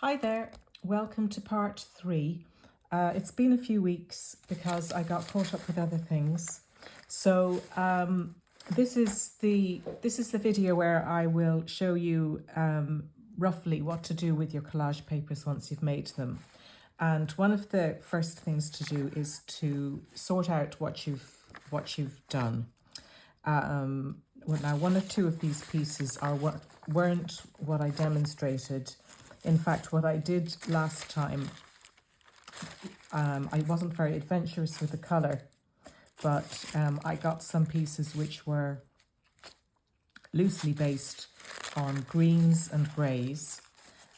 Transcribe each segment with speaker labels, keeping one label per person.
Speaker 1: Hi there, welcome to part 3. It's been a few weeks because I got caught up with other things. So this is the video where I will show you roughly what to do with your collage papers once you've made them. And one of the first things to do is to sort out what you've done. Well, now one or two of these pieces weren't what I demonstrated. In fact, what I did last time, I wasn't very adventurous with the colour, but I got some pieces which were loosely based on greens and greys,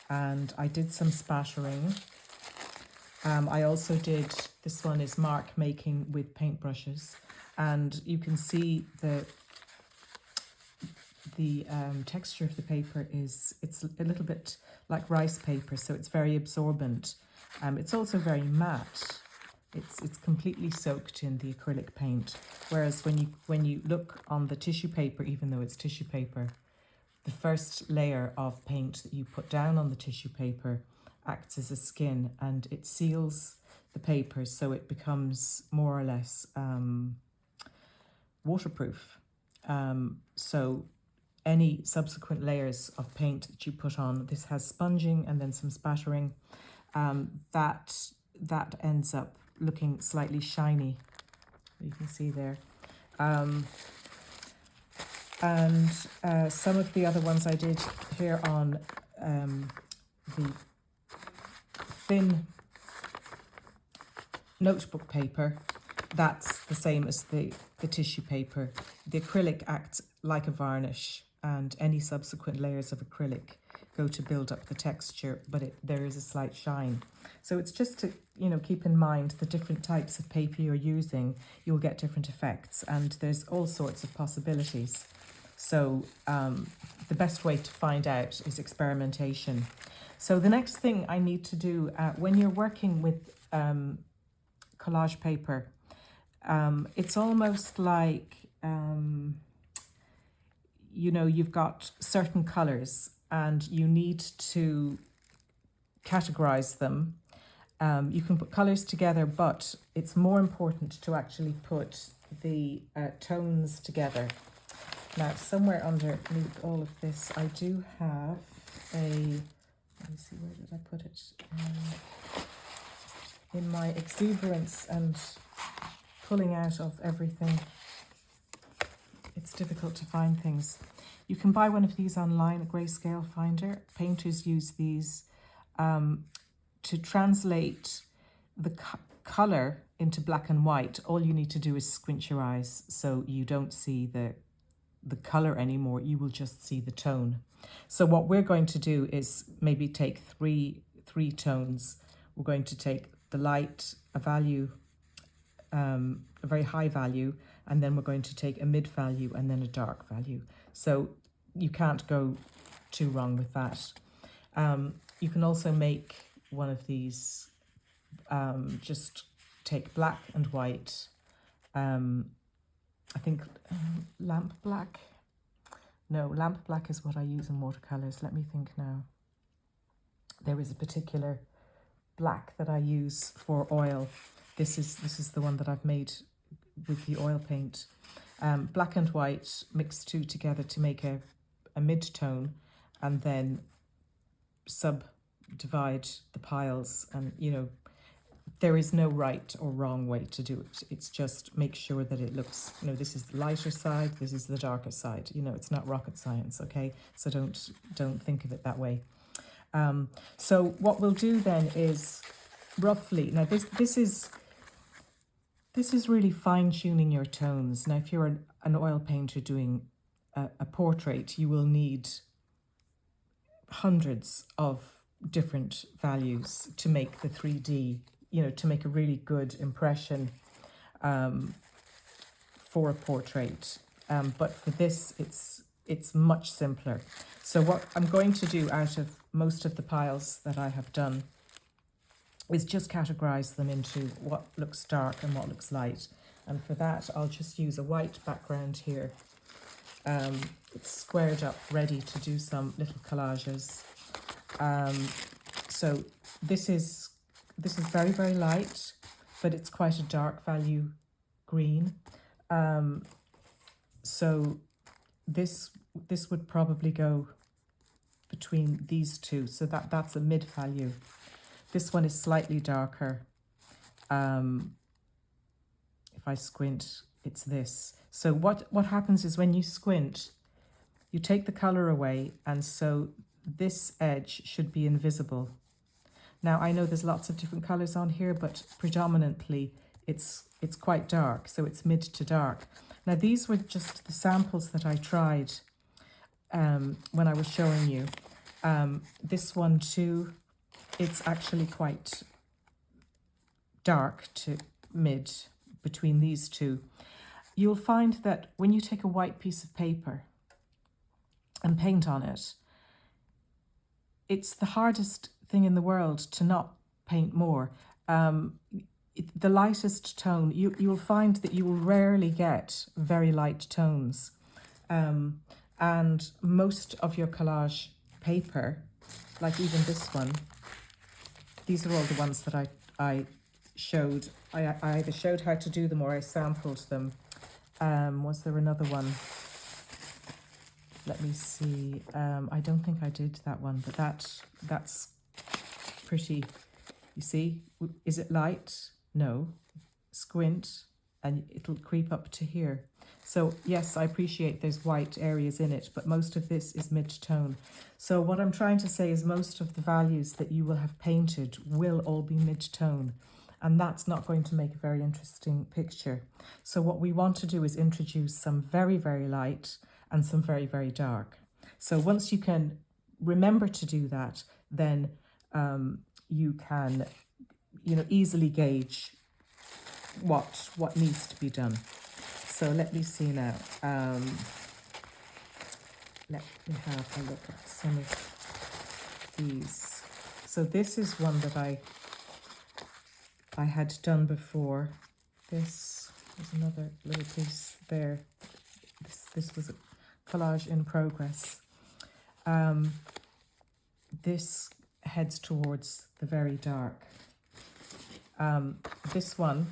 Speaker 1: and I did some spattering. I also did, this one is mark making with paintbrushes, and you can see the texture of the paper it's a little bit like rice paper, so it's very absorbent. It's also very matte. It's completely soaked in the acrylic paint, whereas when you look on the tissue paper, even though it's tissue paper, the first layer of paint that you put down on the tissue paper acts as a skin, and it seals the paper so it becomes more or less waterproof. So any subsequent layers of paint that you put on, this has sponging and then some spattering, that ends up looking slightly shiny. You can see there. And some of the other ones I did here on the thin notebook paper, that's the same as the tissue paper. The acrylic acts like a varnish, and any subsequent layers of acrylic go to build up the texture, but there is a slight shine. So it's just to keep in mind the different types of paper you're using, you'll get different effects, and there's all sorts of possibilities. So the best way to find out is experimentation. So the next thing I need to do when you're working with collage paper, it's almost like you've got certain colors and you need to categorize them. You can put colors together, but it's more important to actually put the tones together. Now, somewhere underneath all of this, I do have let me see, where did I put it? In my exuberance and pulling out of everything, it's difficult to find things. You can buy one of these online, a grayscale finder. Painters use these to translate the colour into black and white. All you need to do is squint your eyes so you don't see the colour anymore, you will just see the tone. So what we're going to do is maybe take three tones. We're going to take the light, a value, a very high value, and then we're going to take a mid value and then a dark value. So you can't go too wrong with that. You can also make one of these, just take black and white, I think lamp black. No, lamp black is what I use in watercolours. Let me think now. There is a particular black that I use for oil. This is the one that I've made with the oil paint. Black and white, mix two together to make a mid-tone, and then subdivide the piles, and there is no right or wrong way to do it. It's just make sure that it looks, this is the lighter side, this is the darker side. It's not rocket science, okay? So don't think of it that way. So what we'll do then is roughly, now this is really fine-tuning your tones. Now, if you're an oil painter doing a portrait, you will need hundreds of different values to make the 3D, to make a really good impression for a portrait. But for this, it's much simpler. So what I'm going to do out of most of the piles that I have done is just categorize them into what looks dark and what looks light. And for that, I'll just use a white background here. It's squared up, ready to do some little collages. So this is very, very light, but it's quite a dark value green. So this would probably go between these two. So that's a mid value. This one is slightly darker. If I squint, it's this. So what happens is when you squint, you take the color away, and so this edge should be invisible. Now, I know there's lots of different colors on here, but predominantly it's quite dark, so it's mid to dark. Now, these were just the samples that I tried when I was showing you. This one too, it's actually quite dark to mid between these two. You'll find that when you take a white piece of paper and paint on it, it's the hardest thing in the world to not paint more. The lightest tone, you'll find that you will rarely get very light tones. And most of your collage paper, like even this one, these are all the ones that I showed. I either showed how to do them or I sampled them. Was there another one? Let me see. I don't think I did that one, but that's pretty. You see, is it light? No. Squint and it'll creep up to here. So yes, I appreciate there's white areas in it, but most of this is mid-tone. So what I'm trying to say is most of the values that you will have painted will all be mid-tone, and that's not going to make a very interesting picture. So what we want to do is introduce some very, very light and some very, very dark. So once you can remember to do that, then you can, easily gauge what needs to be done. So let me see now. Let me have a look at some of these. So this is one that I had done before. This was another little piece there. This was a collage in progress. This heads towards the very dark. This one,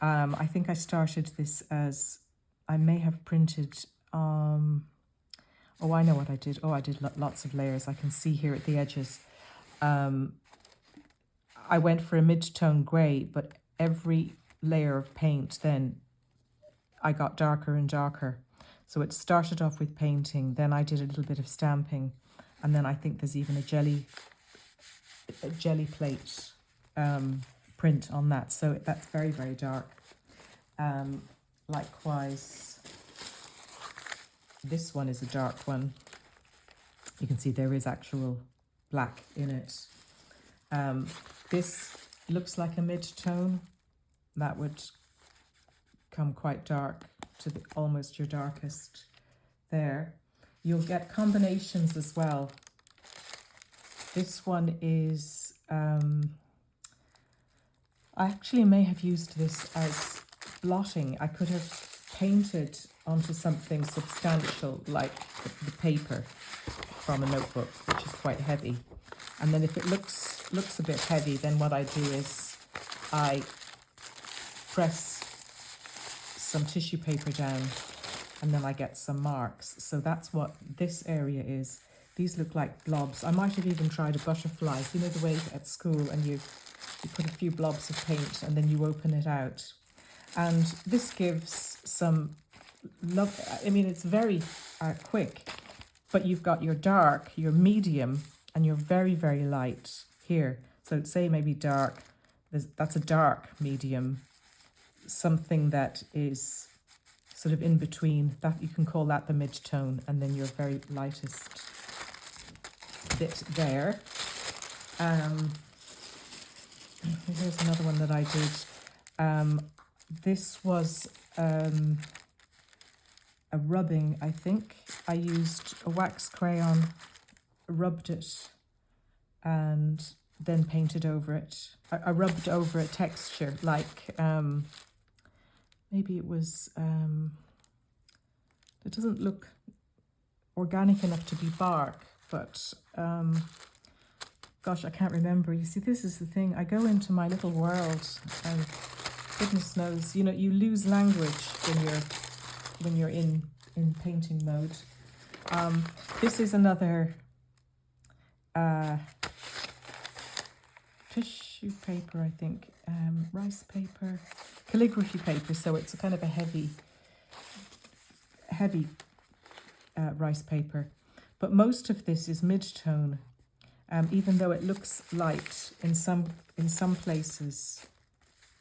Speaker 1: I think I started this as, I may have printed, oh, I know what I did. Oh, I did lots of layers. I can see here at the edges. I went for a mid-tone grey, but every layer of paint then I got darker and darker. So it started off with painting, then I did a little bit of stamping, and then I think there's even a jelly plate print on that. So that's very, very dark. Likewise, this one is a dark one. You can see there is actual black in it. This looks like a mid-tone. That would come quite dark to almost your darkest there. You'll get combinations as well. This one is, I actually may have used this as blotting. I could have painted onto something substantial like the paper from a notebook, which is quite heavy. And then if it looks a bit heavy, then what I do is I press some tissue paper down and then I get some marks. So that's what this area is. These look like blobs. I might have even tried a butterfly. You know the way at school and you put a few blobs of paint and then you open it out. And this gives some love. I mean, it's very quick, but you've got your dark, your medium, and your very, very light here. So say maybe dark, that's a dark medium, something that is sort of in between, that you can call that the mid-tone, and then your very lightest bit there. Here's another one that I did. This was a rubbing, I think. I used a wax crayon, rubbed it, and then painted over it. I rubbed over a texture like, maybe it was, it doesn't look organic enough to be bark, but gosh, I can't remember. You see, this is the thing. I go into my little world, and goodness knows, you know, you lose language when you're in painting mode. This is another tissue paper, I think, rice paper, calligraphy paper. So it's a kind of a heavy rice paper. But most of this is mid-tone, even though it looks light in some places.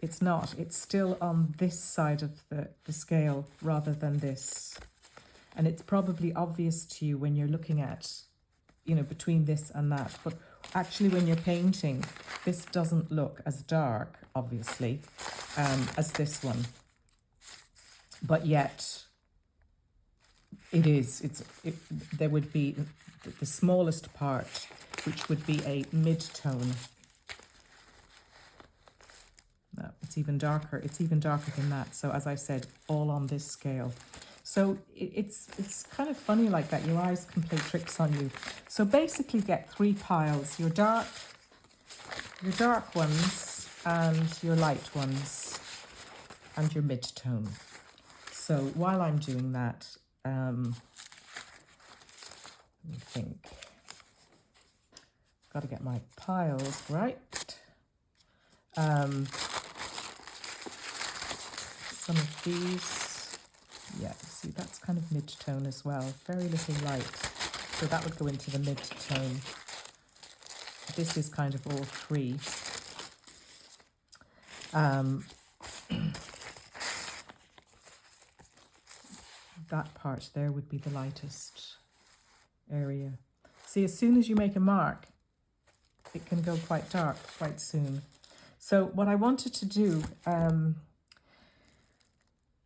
Speaker 1: It's not. It's still on this side of the scale rather than this. And it's probably obvious to you when you're looking at, you know, between this and that. But actually when you're painting, this doesn't look as dark, obviously, as this one. But yet, it is. There would be the smallest part, which would be a mid-tone. No, it's even darker. It's even darker than that. So as I said, all on this scale. So it's kind of funny like that. Your eyes can play tricks on you. So basically get 3 piles, your dark ones and your light ones and your mid-tone. So while I'm doing that, let me think. Got to get my piles right. Some of these, yeah, see, that's kind of mid-tone as well. Very little light, so that would go into the mid-tone. This is kind of all 3. That part there would be the lightest area. See, as soon as you make a mark, it can go quite dark quite soon. So what I wanted to do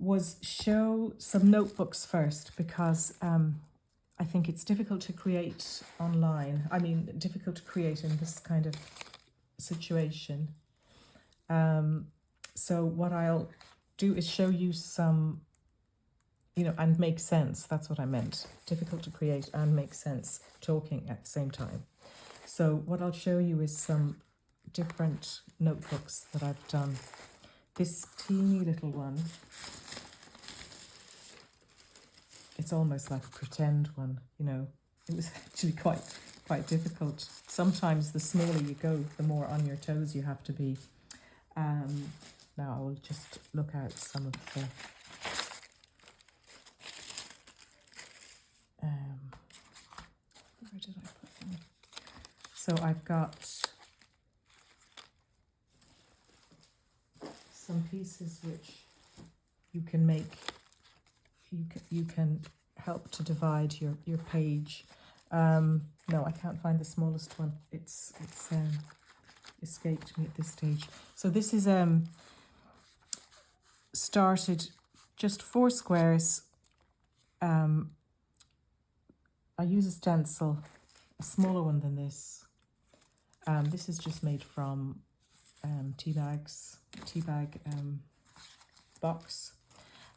Speaker 1: was show some notebooks first, because I think it's difficult to create online. I mean, difficult to create in this kind of situation. So what I'll do is show you some, you know, and make sense. That's what I meant. Difficult to create and make sense, talking at the same time. So what I'll show you is some different notebooks that I've done. This teeny little one, it's almost like a pretend one, you know. It was actually quite difficult. Sometimes the smaller you go, the more on your toes you have to be. Now I will just look out some of the where did I put them? So I've got some pieces which you can make. You can help to divide your page. No, I can't find the smallest one. It's escaped me at this stage. So this is started just 4 squares. I use a stencil, a smaller one than this. This is just made from teabag box.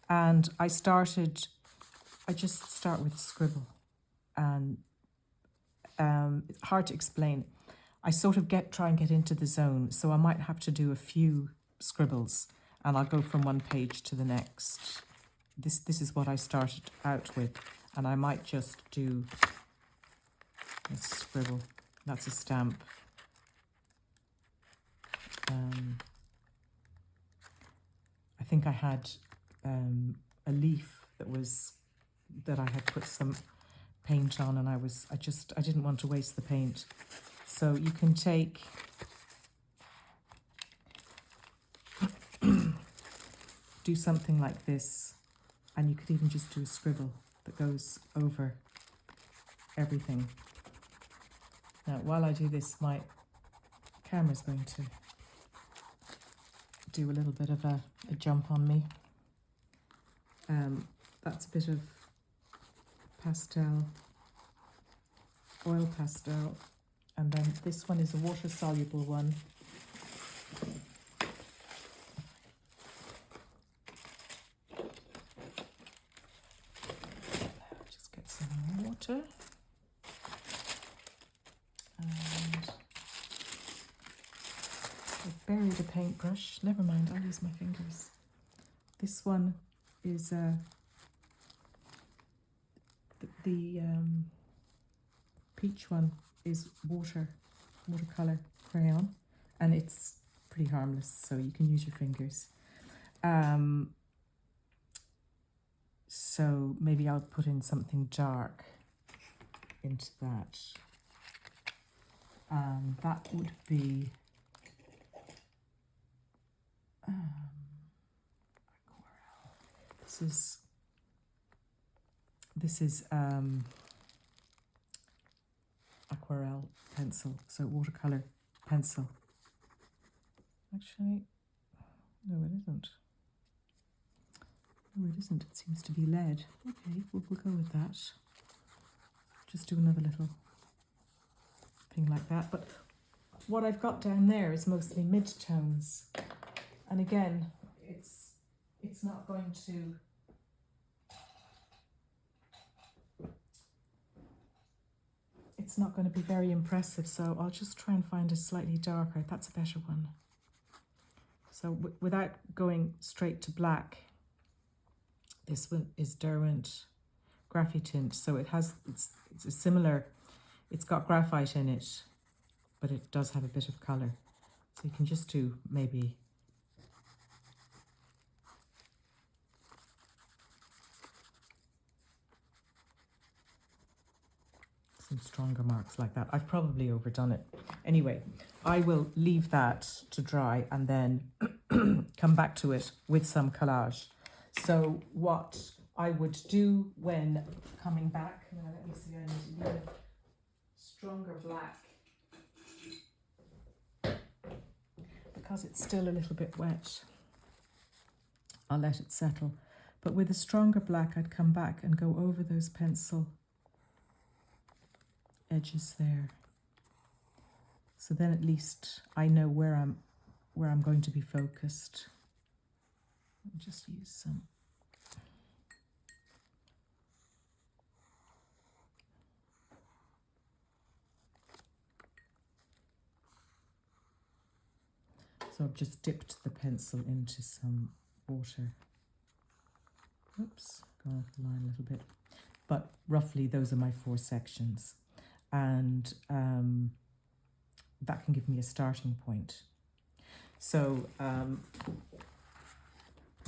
Speaker 1: And I just start with scribble, and it's hard to explain. I sort of try and get into the zone, so I might have to do a few scribbles, and I'll go from one page to the next. This is what I started out with, and I might just do a scribble. That's a stamp. I think I had a leaf that I had put some paint on, and I didn't want to waste the paint. So you can take do something like this, and you could even just do a scribble that goes over everything. Now, while I do this, my camera's going to do a little bit of a jump on me. That's a bit of pastel, oil pastel, and then this one is a water-soluble one. Just get some water. And buried a paintbrush. Never mind, I'll use my fingers. This one is the peach one is watercolor crayon, and it's pretty harmless, so you can use your fingers. So maybe I'll put in something dark into that. That would be aquarelle. This is aquarelle pencil, so watercolor pencil. Actually, no, it isn't. No, it isn't. It seems to be lead. Okay, we'll go with that. Just do another little thing like that. But what I've got down there is mostly mid-tones. And again, it's not going to... It's not going to be very impressive, so I'll just try and find a slightly darker. That's a better one. So without going straight to black, this one is Derwent Graphite Tint. So it's a similar, it's got graphite in it, but it does have a bit of colour. So you can just do maybe some stronger marks like that. I've probably overdone it. Anyway, I will leave that to dry and then come back to it with some collage. So what I would do when coming back, now let me see, I need a little stronger black because it's still a little bit wet. I'll let it settle. But with a stronger black, I'd come back and go over those pencil edges there. So then at least I know where I'm going to be focused. I'll just use some. So I've just dipped the pencil into some water. Oops, gone off the line a little bit. But roughly those are my 4 sections. And that can give me a starting point. So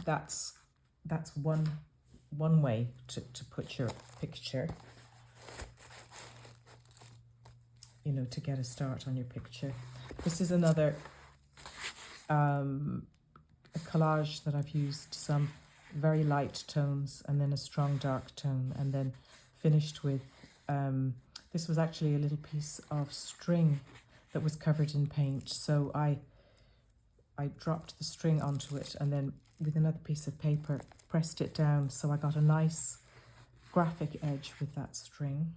Speaker 1: that's one way to put your picture, you know, to get a start on your picture. This is another a collage that I've used some very light tones and then a strong dark tone, and then finished with this was actually a little piece of string that was covered in paint. So I dropped the string onto it and then with another piece of paper pressed it down, so I got a nice graphic edge with that string.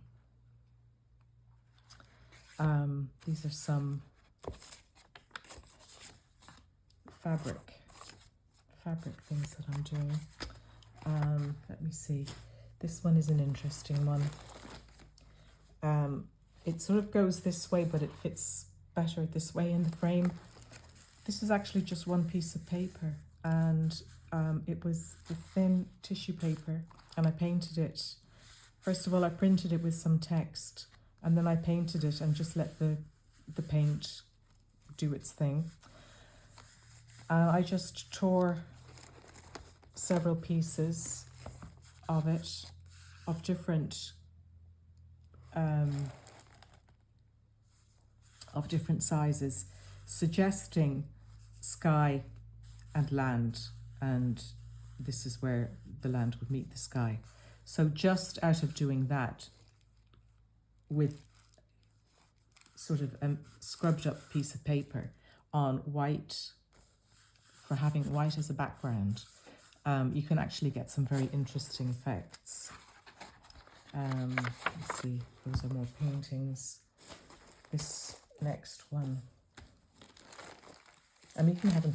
Speaker 1: These are some fabric things that I'm doing. Let me see. This one is an interesting one. It sort of goes this way, but it fits better this way in the frame. This is actually just one piece of paper, and it was the thin tissue paper, and I painted it. First of all, I printed it with some text, and then I painted it and just let the paint do its thing. I just tore several pieces of it, of different sizes, suggesting sky and land, and this is where the land would meet the sky. So just out of doing that with sort of a scrubbed up piece of paper on white, for having white as a background, you can actually get some very interesting effects. Let's see, those are more paintings. This next one, I'm even having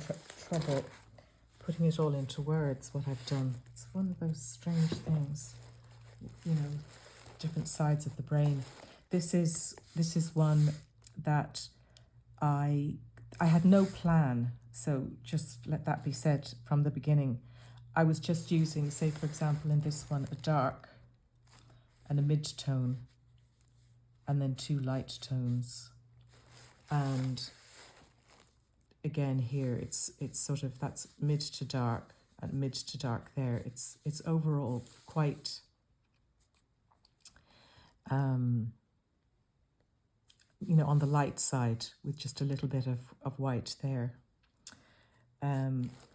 Speaker 1: trouble putting it all into words, what I've done. It's one of those strange things, you know, different sides of the brain. This is one that I I had no plan, so just let that be said from the beginning. I was just using, say for example in this one, a dark and a mid-tone, and then 2 light tones. And again here, it's sort of, that's mid to dark and mid to dark there. It's overall quite you know, on the light side, with just a little bit of white there.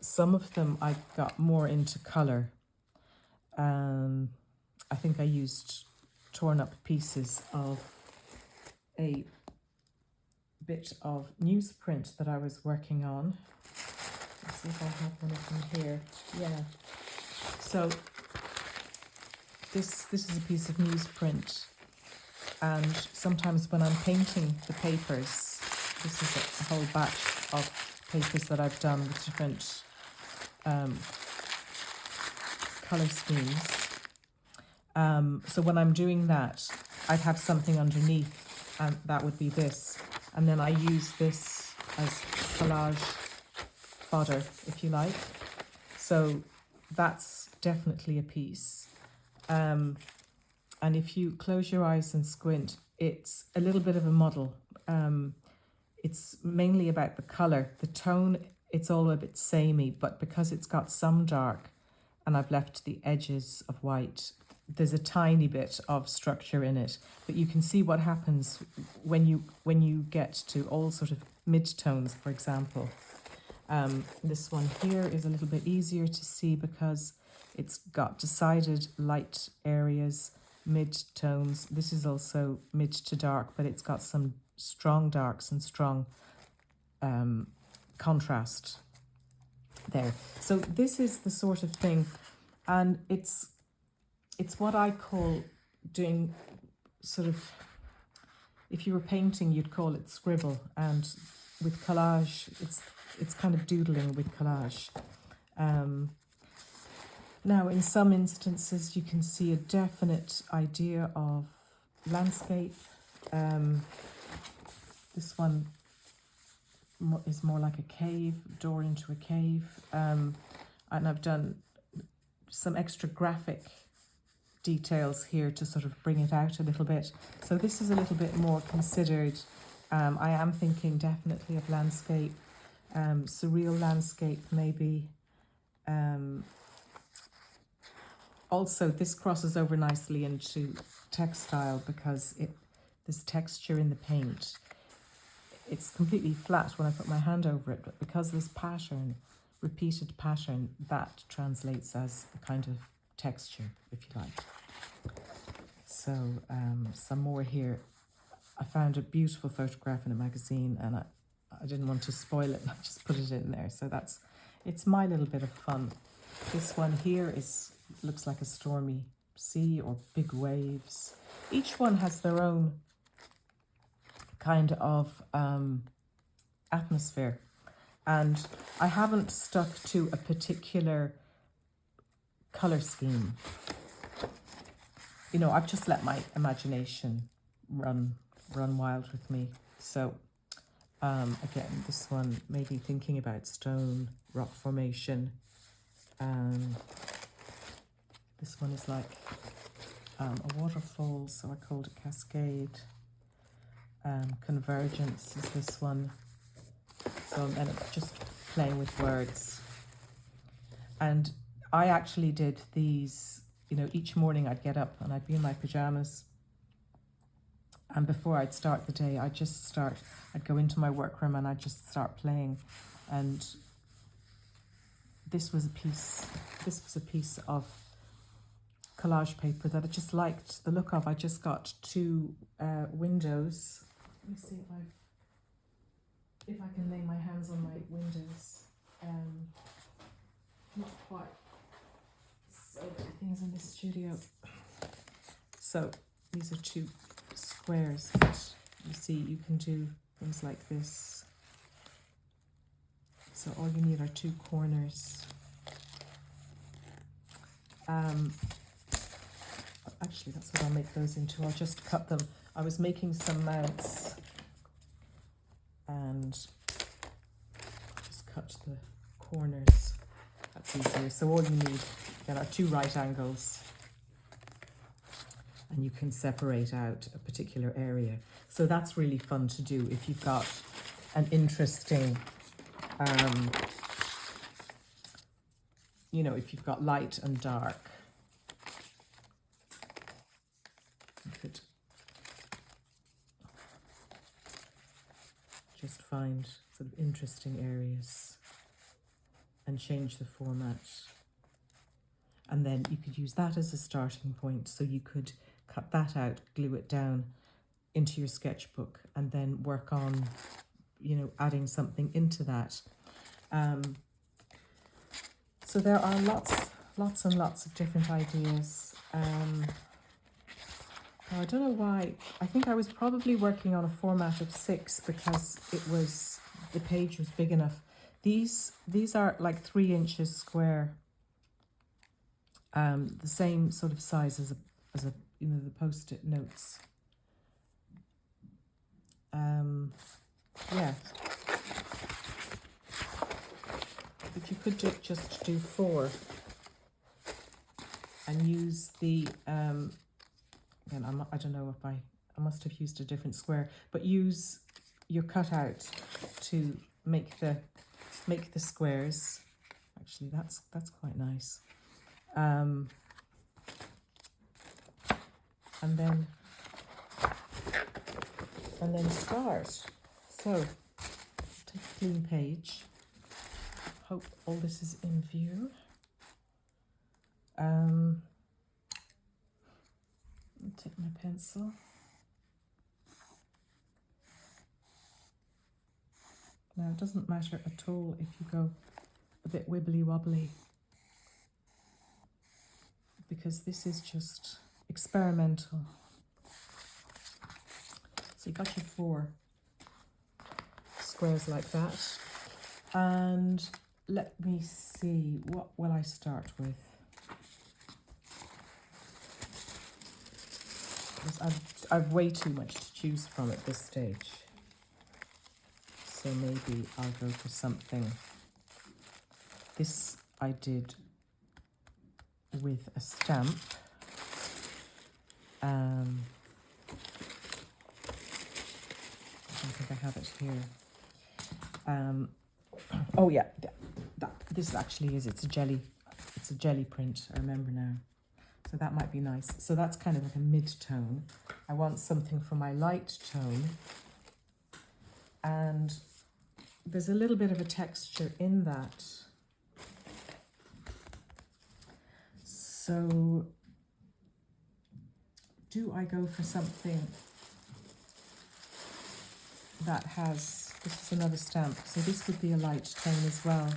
Speaker 1: Some of them I got more into colour. I think I used torn up pieces of a bit of newsprint that I was working on. Let's see if I have one of them here. Yeah. So this is a piece of newsprint, and sometimes when I'm painting the papers, this is a whole batch of papers that I've done with different colour schemes. So when I'm doing that, I'd have something underneath, and that would be this. And then I use this as collage fodder, if you like. So that's definitely a piece. And if you close your eyes and squint, it's a little bit of a muddle. It's mainly about the colour. The tone, it's all a bit samey, but because it's got some dark and I've left the edges of white, there's a tiny bit of structure in it. But you can see what happens when you get to all sort of mid-tones, for example. This one here is a little bit easier to see because it's got decided light areas, mid-tones. This is also mid to dark, but it's got some strong darks and strong contrast there. So this is the sort of thing, and it's what I call doing sort of, if you were painting, you'd call it scribble, and with collage, it's kind of doodling with collage. Now, in some instances, you can see a definite idea of landscape. This one is more like a cave, door into a cave. And I've done some extra graphic details here to sort of bring it out a little bit. So this is a little bit more considered. I am thinking definitely of landscape, surreal landscape maybe. Also, this crosses over nicely into textile because there's texture in the paint. It's completely flat when I put my hand over it, but because this pattern, repeated pattern, that translates as a kind of texture, if you like. So some more here. I found a beautiful photograph in a magazine, and I didn't want to spoil it. I just put it in there. So it's my little bit of fun. This one here looks like a stormy sea or big waves. Each one has their own kind of atmosphere, and I haven't stuck to a particular color scheme. You know, I've just let my imagination run wild with me. So again, this one maybe thinking about stone, rock formation. This one is like a waterfall, so I called it cascade. Convergence is this one. So I'm just playing with words. And I actually did these, you know, each morning I'd get up and I'd be in my pajamas. And before I'd start the day, I'd go into my workroom and I'd just start playing. And this was a piece of collage paper that I just liked the look of. I just got 2 windows. Let me see if I can lay my hands on my windows. Not quite so many things in this studio. So these are 2 squares, but you see you can do things like this. So all you need are 2 corners. Actually, that's what I'll make those into. I'll just cut them. I was making some mounts, and cut the corners. That's easier. So all you need then are 2 right angles, and you can separate out a particular area. So that's really fun to do if you've got an interesting, you know, if you've got light and dark. You could just find sort of interesting areas and change the format. And then you could use that as a starting point. So you could cut that out, glue it down into your sketchbook, and then work on, you know, adding something into that. So there are lots and lots of different ideas. I don't know why. I think I was probably working on a format of 6 because the page was big enough. These are like 3 inches square. The same sort of size as a you know, the post-it notes. Yeah. But you could just do 4 and use the again, I don't know if I must have used a different square, but use your cutout to make the squares. Actually, that's quite nice. And then start. So take a clean page. Hope all this is in view. Take my pencil. Now it doesn't matter at all if you go a bit wibbly wobbly, because this is just experimental. So you've got your 4 squares like that. And let me see, what will I start with? Because I've way too much to choose from at this stage. So maybe I'll go for something. This I did with a stamp. I don't think I have it here. Oh yeah, this actually is, it's a jelly print, I remember now. So that might be nice. So that's kind of like a mid-tone. I want something for my light tone. And there's a little bit of a texture in that. So do I go for something that has, this is another stamp, so this would be a light tone as well.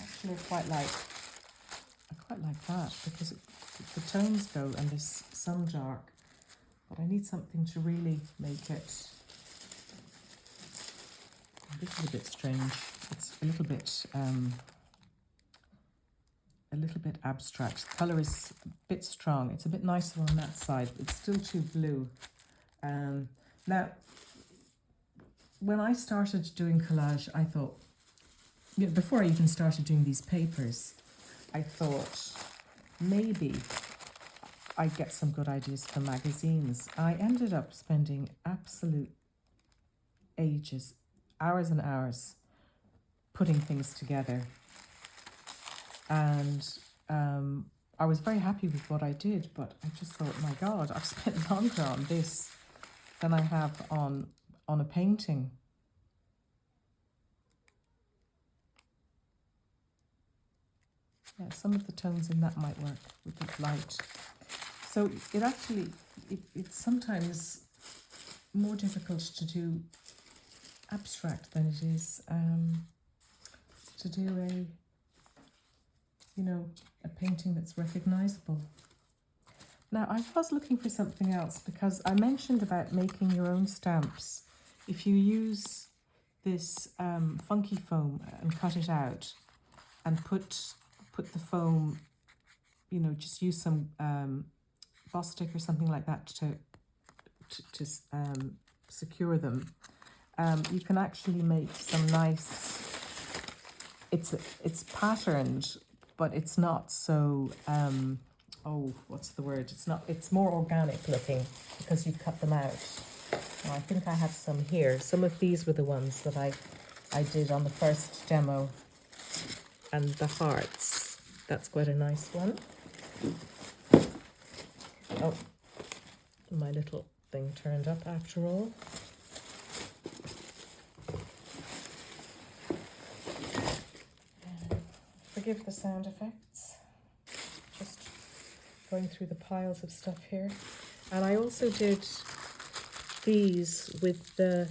Speaker 1: Actually, I quite like that because the tones go and there's some dark, but I need something to really make it. This is a bit strange. It's a little bit abstract. The colour is a bit strong. It's a bit nicer on that side. It's still too blue. Now, when I started doing collage, I thought, before I even started doing these papers, I thought maybe I'd get some good ideas for magazines. I ended up spending absolute ages, hours and hours, putting things together. And I was very happy with what I did, but I just thought, my God, I've spent longer on this than I have on a painting. Yeah, some of the tones in that might work with the light. So it actually, it's sometimes more difficult to do abstract than it is to do a painting that's recognizable. Now, I was looking for something else because I mentioned about making your own stamps. If you use this funky foam and cut it out and put the foam you know, just use some boss stick or something like that to secure them. You can actually make some nice, it's patterned, but it's not so, oh, what's the word? It's more organic looking because you cut them out. Now, I think I have some here. Some of these were the ones that I did on the first demo. And the hearts, that's quite a nice one. Oh, my little thing turned up after all. Forgive the sound effects. Just going through the piles of stuff here. And I also did these with the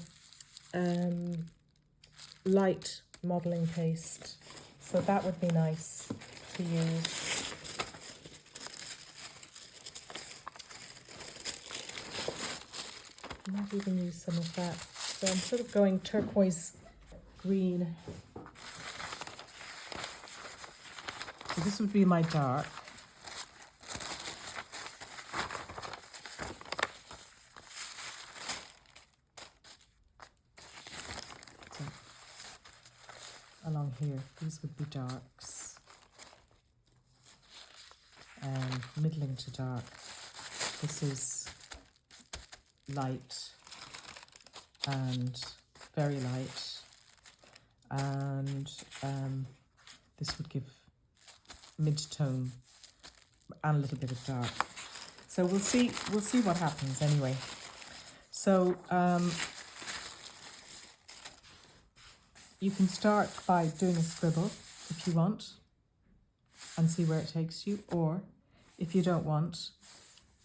Speaker 1: light modelling paste. So that would be nice to use. I might even use some of that. So I'm sort of going turquoise green. So this would be my dark. So along here, these would be darks. And middling to dark. This is light and very light, and this would give mid-tone and a little bit of dark. So we'll see what happens anyway. So you can start by doing a scribble if you want and see where it takes you, or if you don't want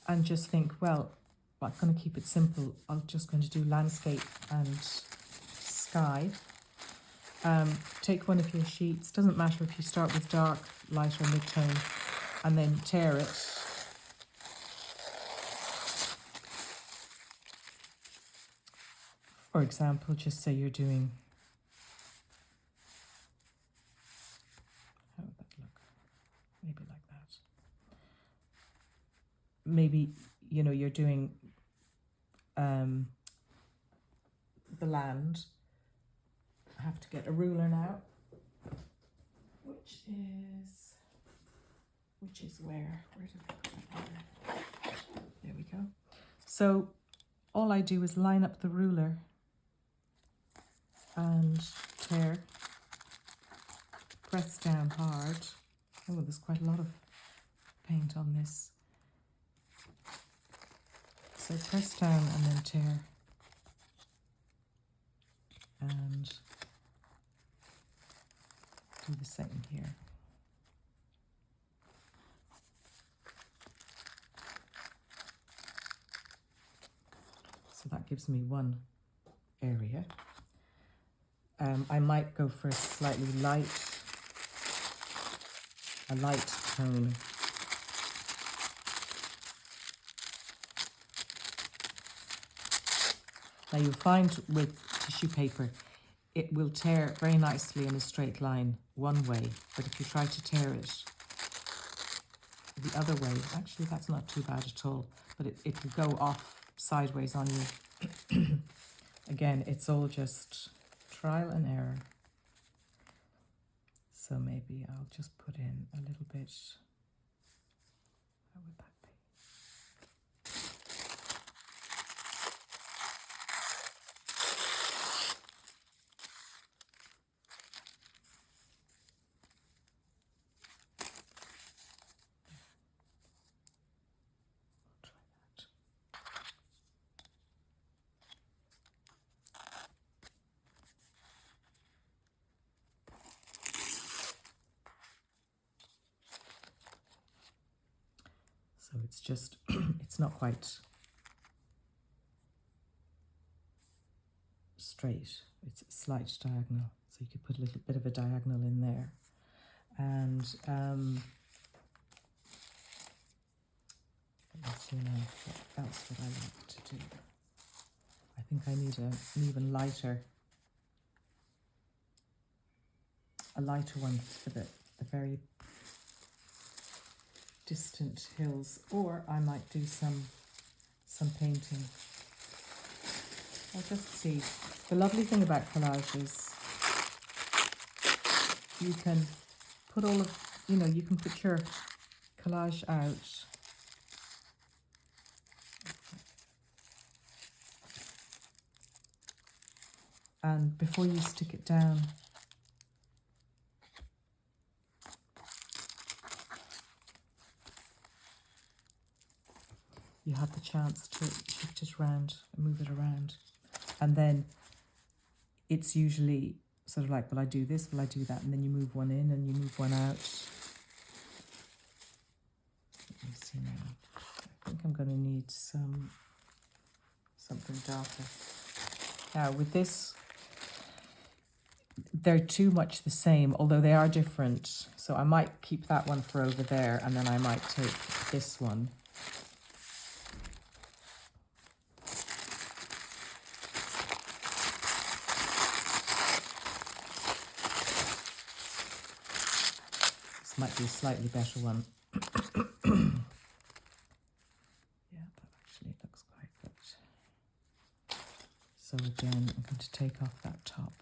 Speaker 1: and just think, well, I'm going to keep it simple, I'm just going to do landscape and sky. Take one of your sheets, doesn't matter if you start with dark, light or mid-tone, and then tear it. For example, just say you're doing, how would that look? Maybe like that. Maybe, you know, you're doing the land. I have to get a ruler now, which is where did I put that ruler? There we go. So all I do is line up the ruler and tear, press down hard. Oh, there's quite a lot of paint on this. So press down and then tear. And do the same here. So that gives me one area. I might go for a slightly light tone. Now you'll find with tissue paper, it will tear very nicely in a straight line one way, but if you try to tear it the other way, actually that's not too bad at all, but it will go off sideways on you. Again, it's all just trial and error. So maybe I'll just put in a little bit. How would that be? So it's just, it's not quite straight, it's a slight diagonal. So you could put a little bit of a diagonal in there. And let me see now what else would I like to do. I think I need an even lighter, one for the very distant hills, or I might do some painting. I'll just see. The lovely thing about collage is you can put all of, you know, you can put your collage out. And before you stick it down, you have the chance to shift it around and move it around. And then it's usually sort of like, will I do this, will I do that? And then you move one in and you move one out. Let me see now. I think I'm going to need something darker. Now with this, they're too much the same, although they are different. So I might keep that one for over there, and then I might take this one. This might be a slightly better one. Yeah, that actually looks quite good. So again, I'm going to take off that top.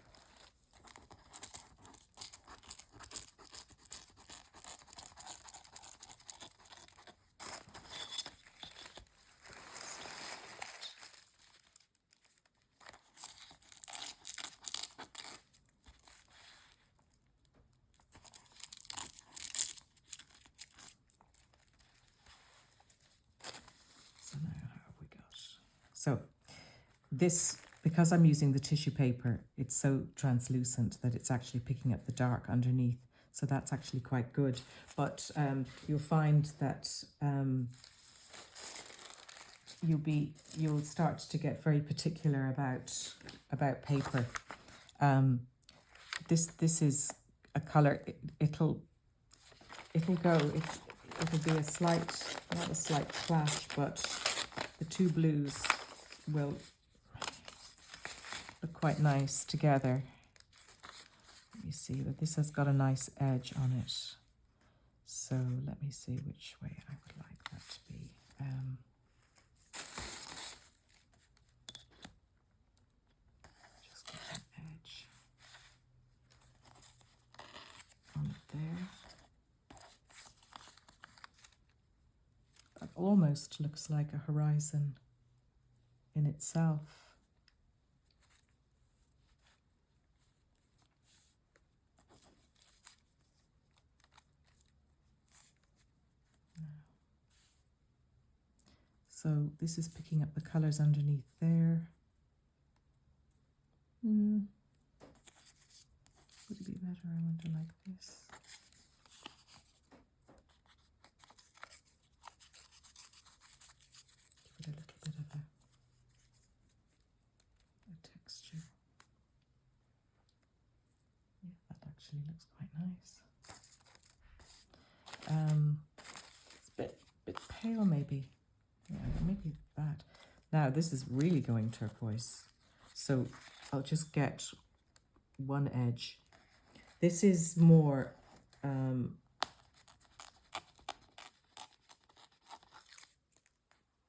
Speaker 1: So this, because I'm using the tissue paper, it's so translucent that it's actually picking up the dark underneath. So that's actually quite good. But you'll find that you'll start to get very particular about paper. This is a colour. It'll be a slight, not a slight clash, but the two blues will look quite nice together. Let me see, but this has got a nice edge on it. So let me see which way I would like that to be. Just get an edge on it there. That almost looks like a horizon in itself. So this is picking up the colours underneath there. Would it be better, I wonder, like this? Give it a little bit of a texture. Yeah, that actually looks quite nice. It's a bit pale maybe. Yeah, maybe that. Now this is really going turquoise. So I'll just get one edge. This is more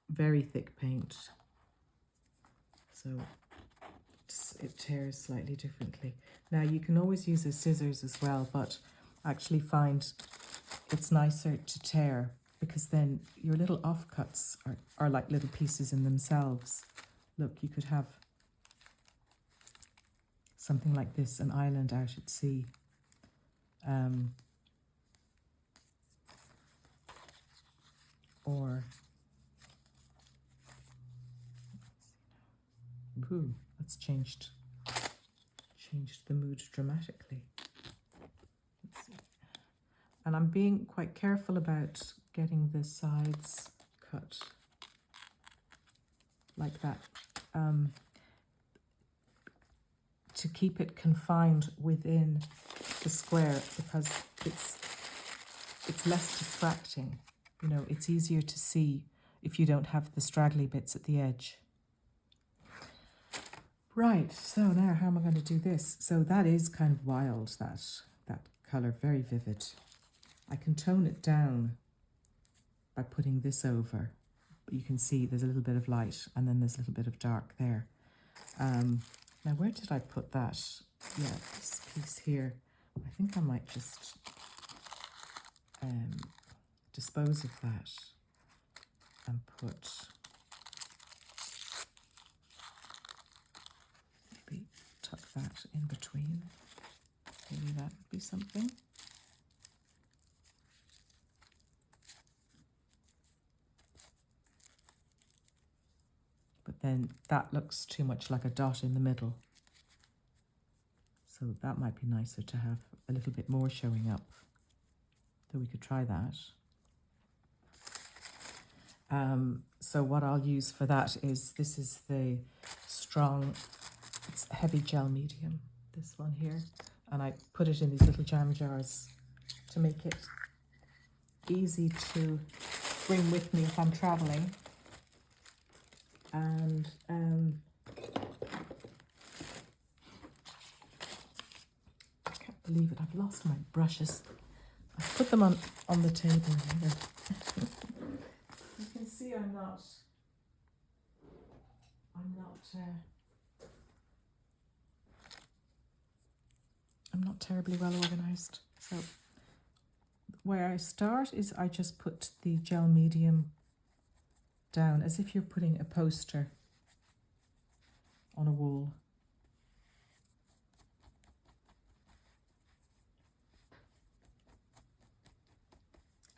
Speaker 1: very thick paint. So it tears slightly differently. Now you can always use a scissors as well, but I actually find it's nicer to tear, because then your little offcuts are like little pieces in themselves. Look, you could have something like this, an island out at sea. Or, ooh, that's changed the mood dramatically. Let's see. And I'm being quite careful about getting the sides cut like that, to keep it confined within the square, because it's less distracting. You know, it's easier to see if you don't have the straggly bits at the edge. Right, so now how am I going to do this? So that is kind of wild, that colour, very vivid. I can tone it down by putting this over. But you can see there's a little bit of light and then there's a little bit of dark there. Now, where did I put that? Yeah, this piece here. I think I might just dispose of that and put, maybe tuck that in between. Maybe that would be something. But then that looks too much like a dot in the middle. So that might be nicer to have a little bit more showing up. So we could try that. So what I'll use for that is, this is the strong, it's heavy gel medium, this one here. And I put it in these little jam jars to make it easy to bring with me if I'm traveling. And I can't believe it, I've lost my brushes. I put them on the table here. You can see I'm not terribly well organized. So where I start is I just put the gel medium down as if you're putting a poster on a wall.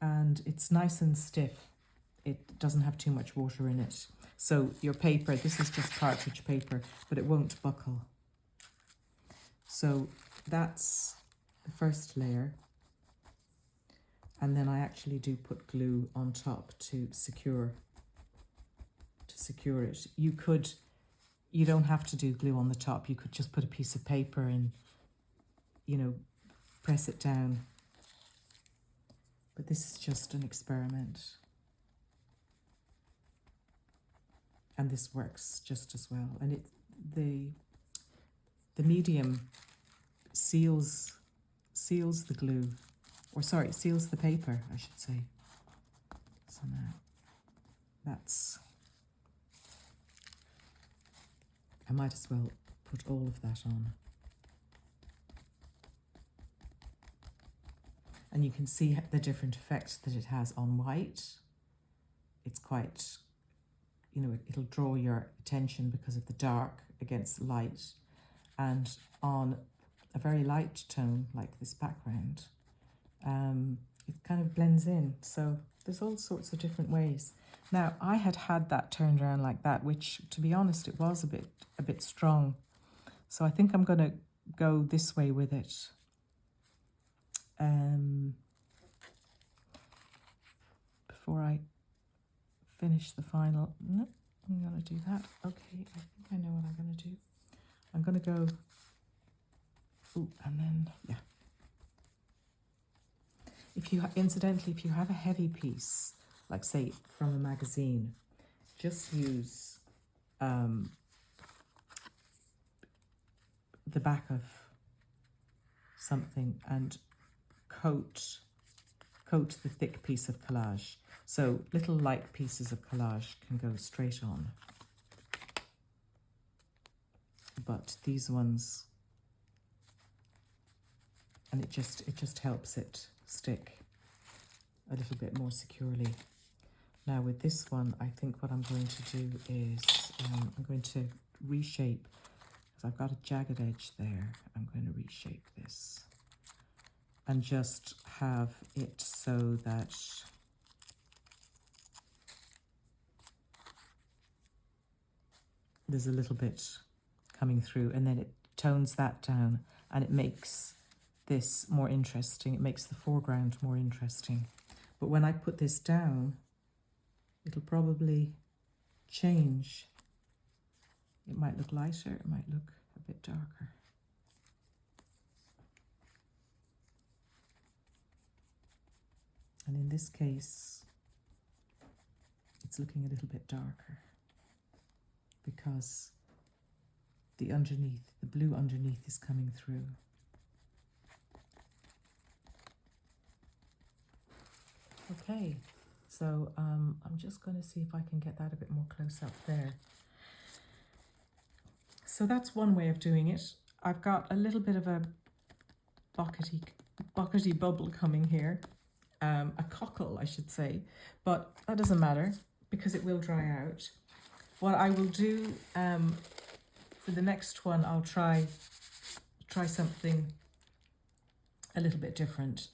Speaker 1: And it's nice and stiff. It doesn't have too much water in it. So your paper, this is just cartridge paper, but it won't buckle. So that's the first layer. And then I actually do put glue on top to secure it. You don't have to do glue on the top. You could just put a piece of paper and, you know, press it down. But this is just an experiment. And this works just as well. And the medium seals the glue, or sorry, seals the paper, I should say. So now that's, I might as well put all of that on. And you can see the different effects that it has on white. It's quite, you know, it'll draw your attention because of the dark against the light. And on a very light tone, like this background, it kind of blends in. So there's all sorts of different ways. Now, I had that turned around like that, which, to be honest, it was a bit strong. So I think I'm going to go this way with it. Before I finish the final, no, I'm going to do that. Okay, I think I know what I'm going to do. I'm going to go, ooh, and then, yeah. Incidentally, if you have a heavy piece, like say from a magazine, just use the back of something and coat the thick piece of collage. So little light pieces of collage can go straight on. But these ones, and it just helps it stick a little bit more securely. Now with this one, I think what I'm going to do is I'm going to reshape, because I've got a jagged edge there. I'm going to reshape this and just have it so that there's a little bit coming through, and then it tones that down and it makes this more interesting. It makes the foreground more interesting. But when I put this down, it'll probably change. It might look lighter, it might look a bit darker. And in this case, it's looking a little bit darker because the blue underneath is coming through. Okay, So I'm just going to see if I can get that a bit more close up there. So that's one way of doing it. I've got a little bit of a buckety bubble coming here, a cockle I should say, but that doesn't matter because it will dry out. What I will do for the next one, I'll try something a little bit different.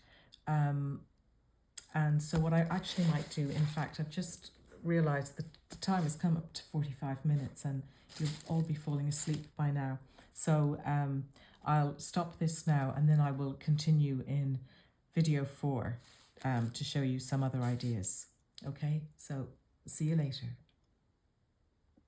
Speaker 1: And so what I actually might do, in fact, I've just realised that the time has come up to 45 minutes and you'll all be falling asleep by now. So I'll stop this now and then I will continue in video 4 to show you some other ideas. Okay, so see you later.